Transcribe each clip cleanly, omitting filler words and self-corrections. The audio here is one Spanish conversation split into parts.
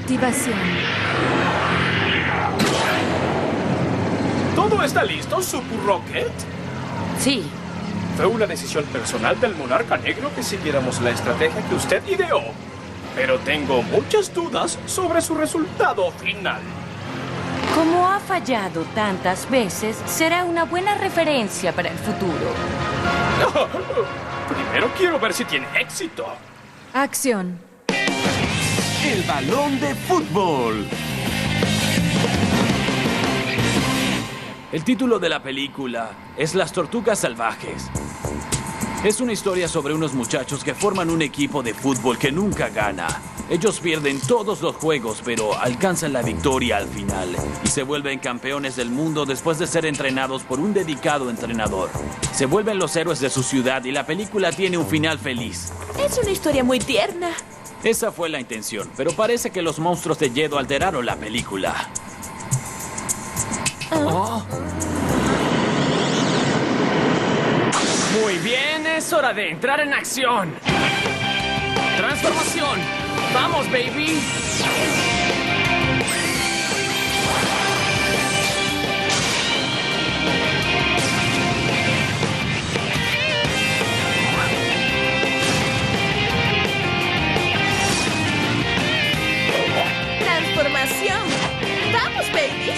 Activación. ¿Todo está listo, Super Rocket? Sí. Fue una decisión personal del monarca negro que siguiéramos la estrategia que usted ideó. Pero tengo muchas dudas sobre su resultado final. Como ha fallado tantas veces, será una buena referencia para el futuro. Primero quiero ver si tiene éxito. Acción. El balón de fútbol. El título de la película es Las Tortugas Salvajes. Es una historia sobre unos muchachos que forman un equipo de fútbol que nunca gana. Ellos pierden todos los juegos, pero alcanzan la victoria al final y se vuelven campeones del mundo después de ser entrenados por un dedicado entrenador. Se vuelven los héroes de su ciudad y la película tiene un final feliz. Es una historia muy tierna. Esa fue la intención, pero parece que los monstruos de Yedo alteraron la película. Oh. Muy bien, es hora de entrar en acción. ¡Transformación! ¡Vamos, baby! Transformación. ¡Vamos, baby!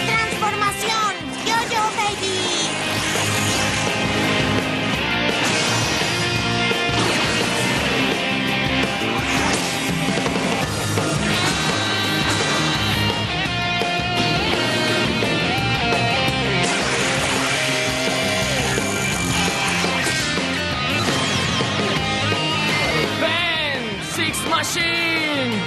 ¡Transformación! ¡Yo, baby! ¡Ven! ¡Six Machine!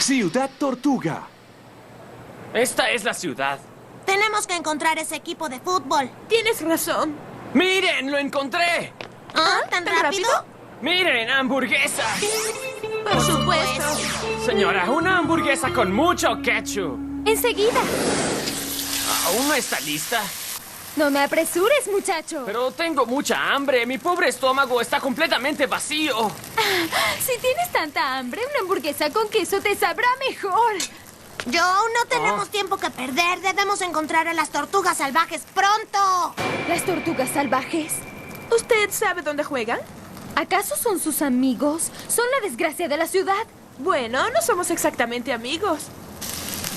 Ciudad Tortuga. Esta es la ciudad. Tenemos que encontrar ese equipo de fútbol. Tienes razón. ¡Miren! ¡Lo encontré! ¿Ah? ¿Tan rápido? ¡Miren! ¡Hamburguesas! Por supuesto. Señora, una hamburguesa con mucho ketchup. Enseguida. ¿Aún no está lista? No me apresures, muchacho. Pero tengo mucha hambre. Mi pobre estómago está completamente vacío. Si tienes tanta hambre, una hamburguesa con queso te sabrá mejor. Joe, no tenemos tiempo que perder. Debemos encontrar a las tortugas salvajes pronto. ¿Las tortugas salvajes? ¿Usted sabe dónde juegan? ¿Acaso son sus amigos? ¿Son la desgracia de la ciudad? Bueno, no somos exactamente amigos.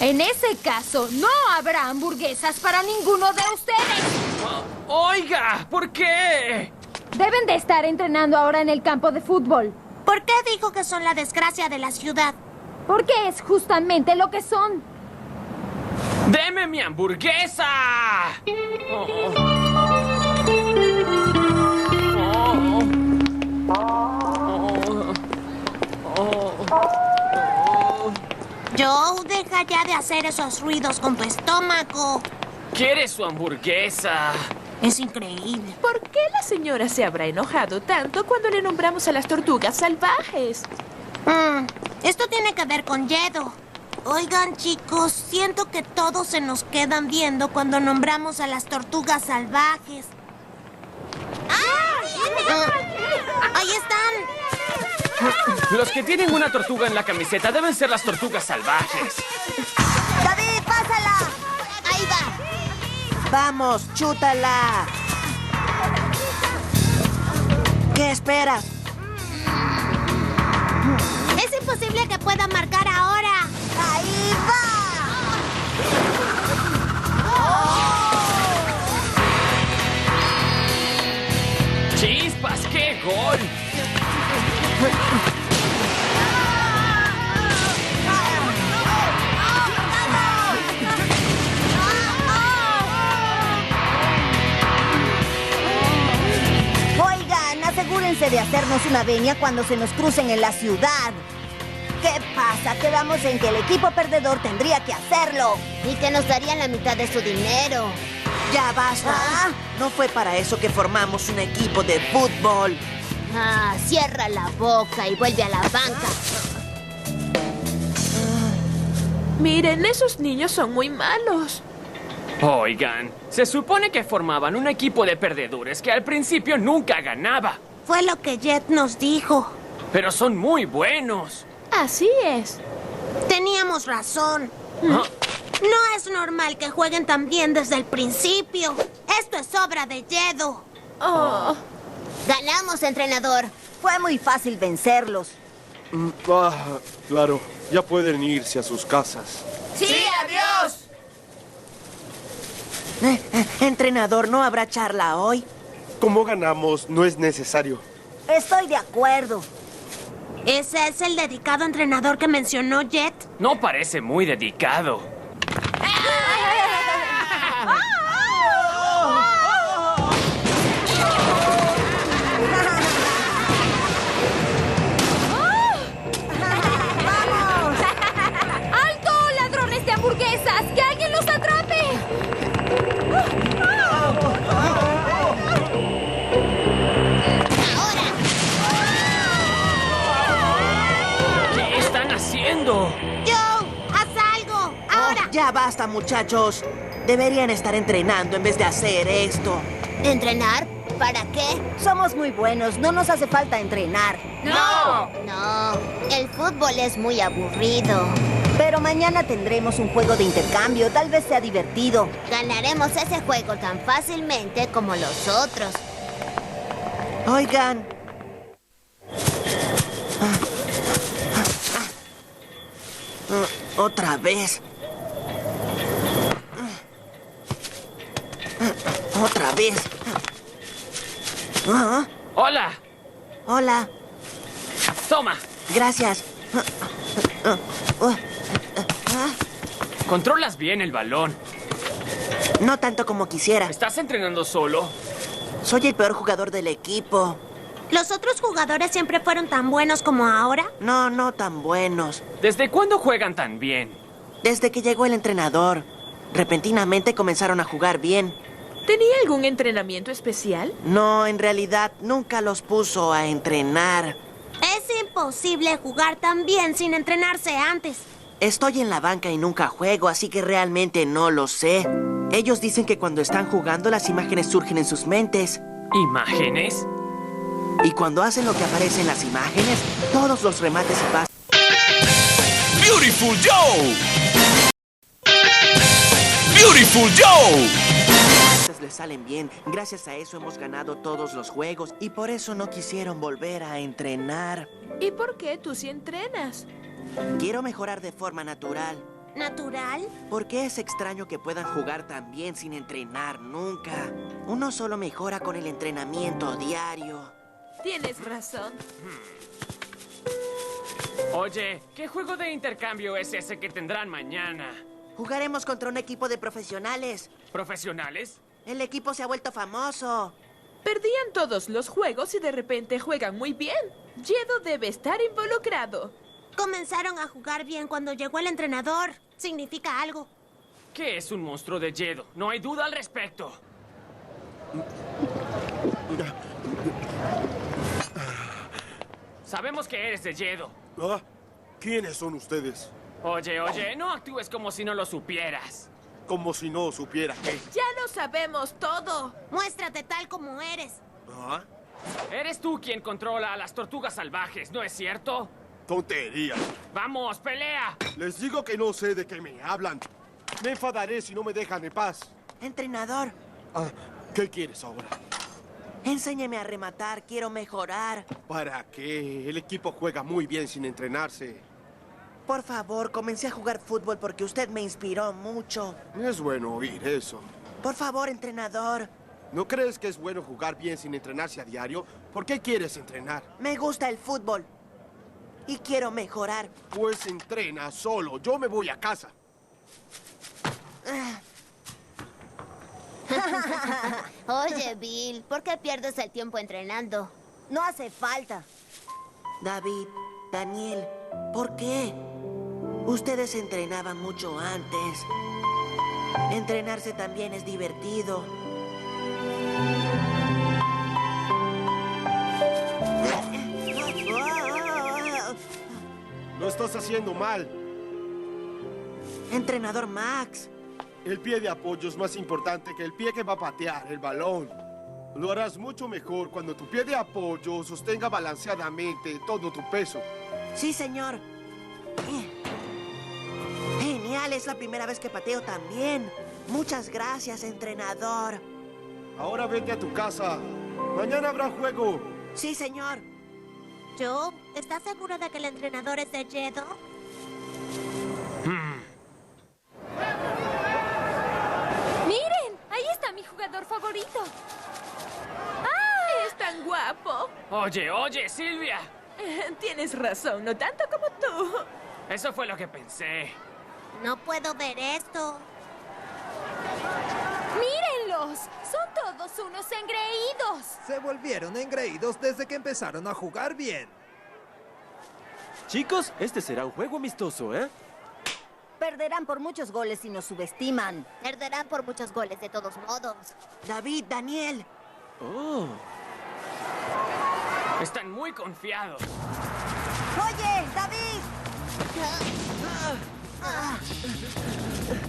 En ese caso, no habrá hamburguesas para ninguno de ustedes. Oiga, ¿por qué? Deben de estar entrenando ahora en el campo de fútbol. ¿Por qué dijo que son la desgracia de la ciudad? Porque es justamente lo que son. ¡Deme mi hamburguesa! Joe, deja ya de hacer esos ruidos con tu estómago. ¿Quiere su hamburguesa? Es increíble. ¿Por qué la señora se habrá enojado tanto cuando le nombramos a las tortugas salvajes? Esto tiene que ver con Yedo. Oigan, chicos, siento que todos se nos quedan viendo cuando nombramos a las tortugas salvajes. ¡Ahí están! Los que tienen una tortuga en la camiseta deben ser las tortugas salvajes. ¡David, pásala! Ahí va. ¡Vamos, chútala! ¿Qué esperas? Es imposible que pueda marcar ahora. ¡Ahí va! ¡Chispas! ¡Qué gol! Oigan, asegúrense de hacernos una venia cuando se nos crucen en la ciudad. ¿Qué pasa? Quedamos en que el equipo perdedor tendría que hacerlo. Y que nos darían la mitad de su dinero. Ya basta. No fue para eso que formamos un equipo de fútbol. Cierra la boca y vuelve a la banca. Miren, esos niños son muy malos. Oigan, se supone que formaban un equipo de perdedores que al principio nunca ganaba. Fue lo que Jet nos dijo. Pero son muy buenos. Así es. Teníamos razón. ¿Ah? No es normal que jueguen tan bien desde el principio. Esto es obra de Yedo. Oh. Ganamos, entrenador. Fue muy fácil vencerlos. Claro, ya pueden irse a sus casas. ¡Sí, adiós! Entrenador, ¿no habrá charla hoy? Como ganamos, no es necesario. Estoy de acuerdo. ¿Ese es el dedicado entrenador que mencionó Jet? No parece muy dedicado. ¡Alto, ladrones de hamburguesas! ¡Que alguien los atrape! ¿Qué están haciendo? ¡Joe! ¡Haz algo! ¡Ahora! Ya basta, muchachos. Deberían estar entrenando en vez de hacer esto. ¿Entrenar? ¿Para qué? Somos muy buenos, no nos hace falta entrenar. ¡No! No, el fútbol es muy aburrido. Pero mañana tendremos un juego de intercambio, tal vez sea divertido. Ganaremos ese juego tan fácilmente como los otros. Oigan. Otra vez. Otra vez. ¡Hola! Hola. ¡Toma! Gracias. ¿Controlas bien el balón? No tanto como quisiera. ¿Estás entrenando solo? Soy el peor jugador del equipo. ¿Los otros jugadores siempre fueron tan buenos como ahora? No tan buenos. ¿Desde cuándo juegan tan bien? Desde que llegó el entrenador, repentinamente comenzaron a jugar bien. ¿Tenía algún entrenamiento especial? No, en realidad nunca los puso a entrenar. Es imposible jugar tan bien sin entrenarse antes. Estoy en la banca y nunca juego, así que realmente no lo sé. Ellos dicen que cuando están jugando las imágenes surgen en sus mentes. ¿Imágenes? Y cuando hacen lo que aparece en las imágenes, todos los remates y pases Beautiful Joe. Beautiful Joe. les salen bien. Gracias a eso hemos ganado todos los juegos y por eso no quisieron volver a entrenar. ¿Y por qué tú sí entrenas? Quiero mejorar de forma natural. ¿Natural? Porque es extraño que puedan jugar tan bien sin entrenar nunca. Uno solo mejora con el entrenamiento diario. Tienes razón. Oye, ¿qué juego de intercambio es ese que tendrán mañana? Jugaremos contra un equipo de profesionales. ¿Profesionales? El equipo se ha vuelto famoso. Perdían todos los juegos y de repente juegan muy bien. Yedo debe estar involucrado. Comenzaron a jugar bien cuando llegó el entrenador. Significa algo. ¿Qué es un monstruo de Yedo? No hay duda al respecto. Sabemos que eres de Yedo. ¿Ah? ¿Quiénes son ustedes? Oye, no actúes como si no lo supieras. Como si no supiera qué. Ya lo sabemos todo. Muéstrate tal como eres. ¿Ah? Eres tú quien controla a las tortugas salvajes, ¿no es cierto? Tontería. ¡Vamos, pelea! Les digo que no sé de qué me hablan. Me enfadaré si no me dejan en paz. Entrenador, ¿Qué quieres ahora? enséñeme a rematar. Quiero mejorar. ¿Para qué? El equipo juega muy bien sin entrenarse. Por favor, comencé a jugar fútbol porque usted me inspiró mucho. Es bueno oír eso. Por favor, entrenador. ¿No crees que es bueno jugar bien sin entrenarse a diario? ¿Por qué quieres entrenar? Me gusta el fútbol. Y quiero mejorar. Pues entrena solo. Yo me voy a casa. Oye, Bill, ¿por qué pierdes el tiempo entrenando? No hace falta. David, Daniel, ¿Por qué? Ustedes entrenaban mucho antes. Entrenarse también es divertido. Lo estás haciendo mal. Entrenador Max. El pie de apoyo es más importante que el pie que va a patear el balón. Lo harás mucho mejor cuando tu pie de apoyo sostenga balanceadamente todo tu peso. Sí, señor. Genial, es la primera vez que pateo también. Muchas gracias, entrenador. Ahora vete a tu casa. Mañana habrá juego. Sí, señor. Joe, ¿estás seguro de que el entrenador es de Yedo? ¡Miren! Ahí está mi jugador favorito. Es tan guapo. Oye, Silvia. Tienes razón, no tanto como tú. Eso fue lo que pensé. No puedo ver esto. ¡Mírenlos! Son todos unos engreídos. Se volvieron engreídos desde que empezaron a jugar bien. Chicos, este será un juego amistoso, ¿eh? Perderán por muchos goles si nos subestiman. Perderán por muchos goles de todos modos. David, Daniel. Oh. Están muy confiados. ¡Oye, David!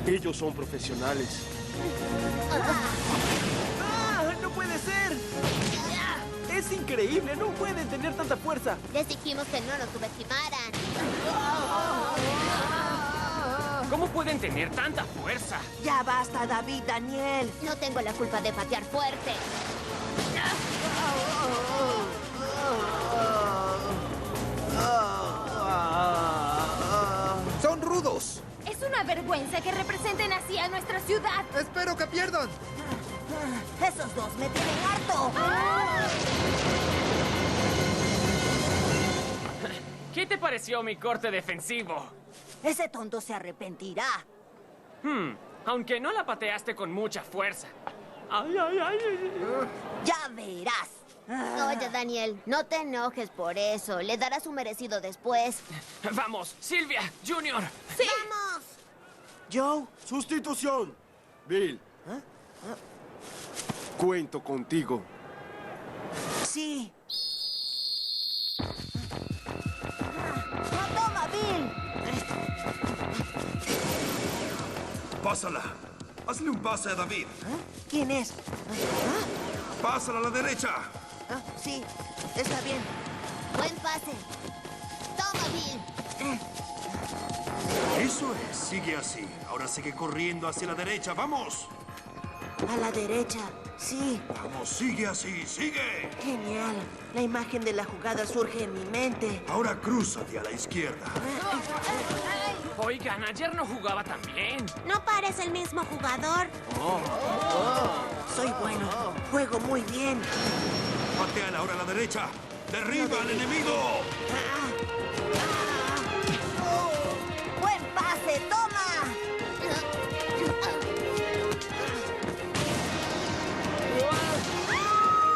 Ellos son profesionales. ¡Ah! ¡No puede ser! ¡Es increíble! ¡No pueden tener tanta fuerza! Les dijimos que no nos subestimaran. ¿Cómo pueden tener tanta fuerza? Ya basta, David, Daniel. No tengo la culpa de patear fuerte. ¡Son rudos! Es una vergüenza que representen así a nuestra ciudad. ¡Espero que pierdan! Esos dos me tienen harto. ¿Qué te pareció mi corte defensivo? Ese tonto se arrepentirá. Aunque no la pateaste con mucha fuerza. Ya verás. Oye, Daniel, no te enojes por eso. Le darás su merecido después. Vamos, Silvia, Junior. ¡Sí! ¡Vamos! Joe. Sustitución. Bill. Cuento contigo. Sí. ¡Toma, Bill! Pásala. Hazle un pase a David. ¿Quién es? Pásala a la derecha. Sí, está bien. Buen pase. Toma, Bill. Eso es. Sigue así. Ahora sigue corriendo hacia la derecha. ¡Vamos! A la derecha. Sí. Vamos, sigue así. ¡Sigue! Genial. La imagen de la jugada surge en mi mente. Ahora crúzate a la izquierda. Oigan, ayer no jugaba tan bien. ¿No parece el mismo jugador? Soy bueno. Juego muy bien. Pateala ahora a la derecha. ¡Derriba al enemigo! ¡Buen pase! ¡Toma!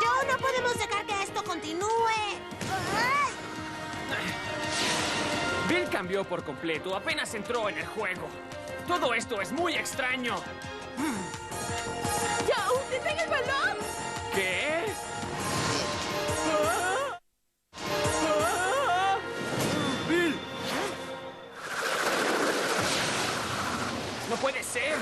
Joe, no podemos dejar que esto continúe. Bill cambió por completo, apenas entró en el juego. Todo esto es muy extraño. ¡Joe, detén el balón! ¿Qué? Bill. ¡No puede ser!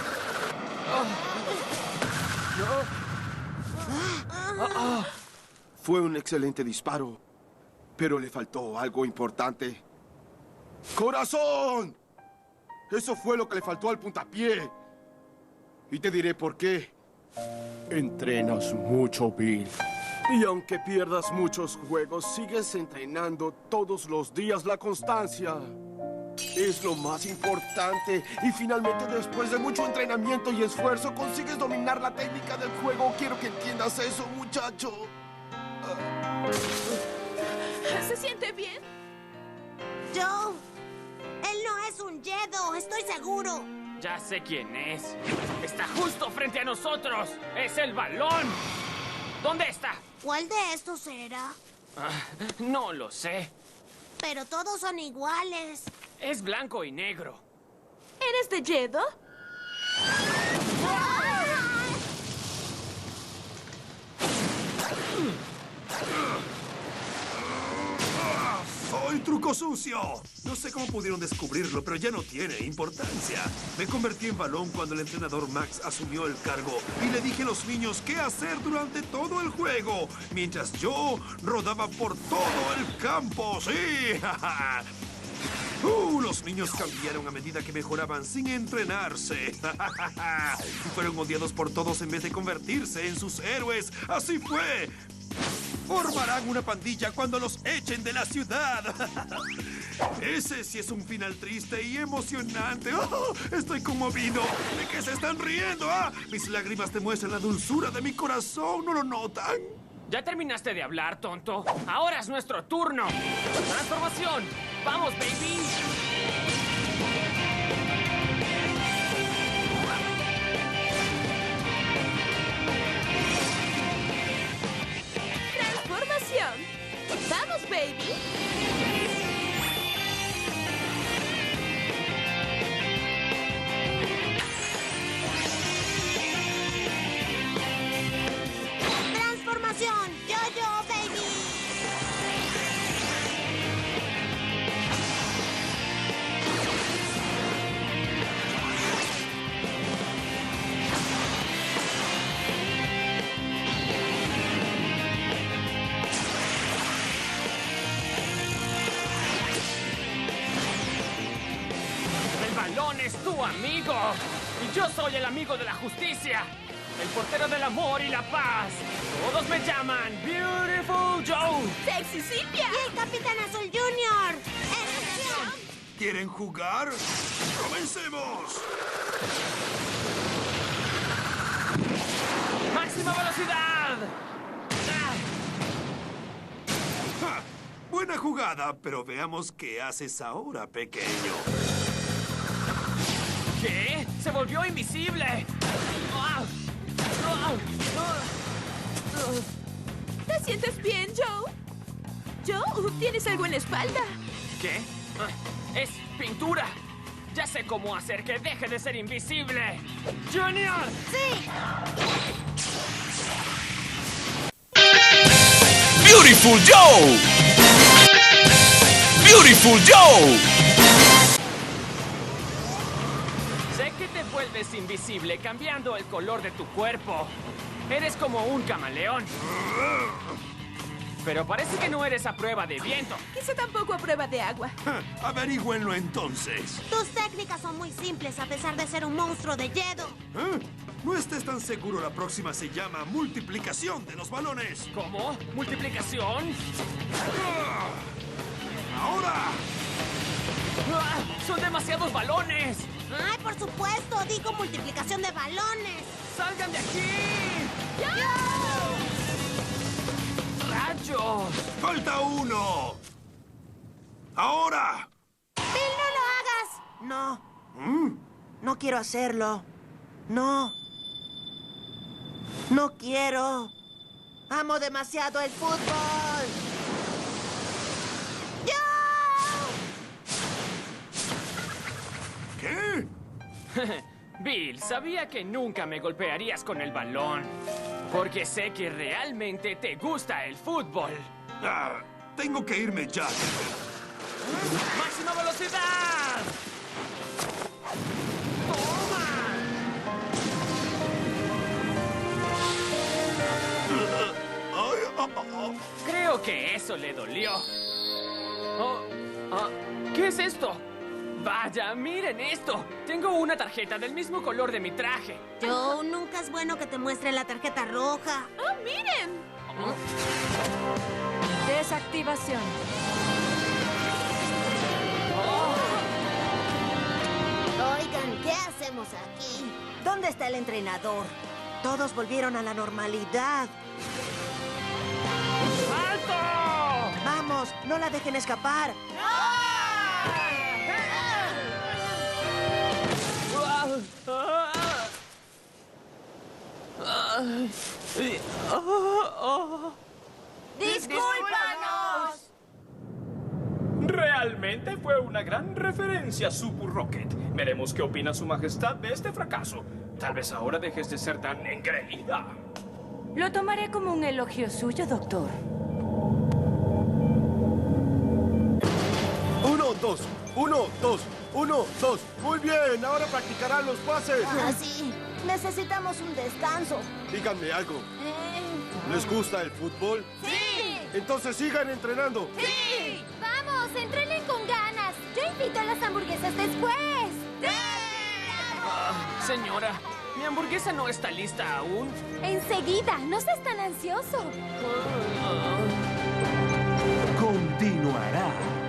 Fue un excelente disparo, pero le faltó algo importante. ¡Corazón! Eso fue lo que le faltó al puntapié. Y te diré por qué. Entrenas mucho, Bill. Y aunque pierdas muchos juegos, sigues entrenando todos los días. La constancia es lo más importante. Y finalmente, después de mucho entrenamiento y esfuerzo, consigues dominar la técnica del juego. Quiero que entiendas eso, muchacho. ¿Se siente bien? Joe, él no es un Yedo, estoy seguro. Ya sé quién es. Está justo frente a nosotros. ¡Es el balón! ¿Dónde está? ¿Cuál de estos era? No lo sé. pero todos son iguales. Es blanco y negro. ¿Eres de Yedo? ¡Soy truco sucio! No sé cómo pudieron descubrirlo, pero ya no tiene importancia. Me convertí en balón cuando el entrenador Max asumió el cargo y le dije a los niños qué hacer durante todo el juego, mientras yo rodaba por todo el campo. ¡Sí! Los niños cambiaron a medida que mejoraban sin entrenarse. Y fueron odiados por todos en vez de convertirse en sus héroes. ¡Así fue! Formarán una pandilla cuando los echen de la ciudad. Ese sí es un final triste y emocionante. ¡Oh! Estoy conmovido. ¿De qué se están riendo? ¡Ah! Mis lágrimas demuestran la dulzura de mi corazón. ¿No lo notan? ¿Ya terminaste de hablar, tonto? Ahora es nuestro turno. ¡Transformación! ¡Vamos, baby! ¡Transformación! ¡Vamos, baby! ¡Transformación! ¡Yo, baby! El balón es tu amigo. Y yo soy el amigo de la justicia. El portero del amor y la paz. Todos me llaman Beautiful Joe. ¡Sexy Silvia! ¡Y el Capitán Azul Junior! ¿Quieren jugar? ¡Comencemos! ¡Máxima velocidad! ¡Ja! Buena jugada, pero veamos qué haces ahora, pequeño. ¿Qué? ¡Se volvió invisible! ¿Te sientes bien, Joe? Joe, ¿tienes algo en la espalda? ¿Qué? ¡Es pintura! Ya sé cómo hacer que deje de ser invisible. ¡Junior! ¡Sí! ¡Beautiful Joe! ¡Beautiful Joe! Sé que te vuelves invisible cambiando el color de tu cuerpo. Eres como un camaleón. Pero parece que no eres a prueba de viento. Quizá tampoco a prueba de agua. Averígüenlo entonces. Tus técnicas son muy simples a pesar de ser un monstruo de Yedo. No estés tan seguro, la próxima se llama multiplicación de los balones. ¿Cómo? ¿Multiplicación? ¡Ahora! ¡Son demasiados balones! ¡Ay, por supuesto! Digo multiplicación de balones. ¡Salgan de aquí! ¡Rayos! ¡Falta uno! ¡Ahora! ¡Bill, no lo hagas! No. No quiero hacerlo. No. No quiero. Amo demasiado el fútbol. ¿Qué? Bill, sabía que nunca me golpearías con el balón. Porque sé que realmente te gusta el fútbol. Tengo que irme ya. ¡Máxima velocidad! Creo que eso le dolió. ¿Qué es esto? Vaya, miren esto. Tengo una tarjeta del mismo color de mi traje. Joe, nunca es bueno que te muestren la tarjeta roja. ¡Oh, miren! Desactivación. Oigan, ¿qué hacemos aquí? ¿Dónde está el entrenador? Todos volvieron a la normalidad. ¡Alto! Vamos, no la dejen escapar. ¡Discúlpanos! Realmente fue una gran referencia, Super Rocket. Veremos qué opina su majestad de este fracaso. Tal vez ahora dejes de ser tan engreída. Lo tomaré como un elogio suyo, doctor. 1, 2, 1, 2, 1, 2. Muy bien, ahora practicarán los pases. Ah, sí. Necesitamos un descanso. Díganme algo. ¿Les gusta el fútbol? ¡Sí! Entonces sigan entrenando. ¡Sí! ¡Vamos, entrenen con ganas! Yo invito a las hamburguesas después. Señora, mi hamburguesa no está lista aún. Enseguida, no seas tan ansioso. Continuará.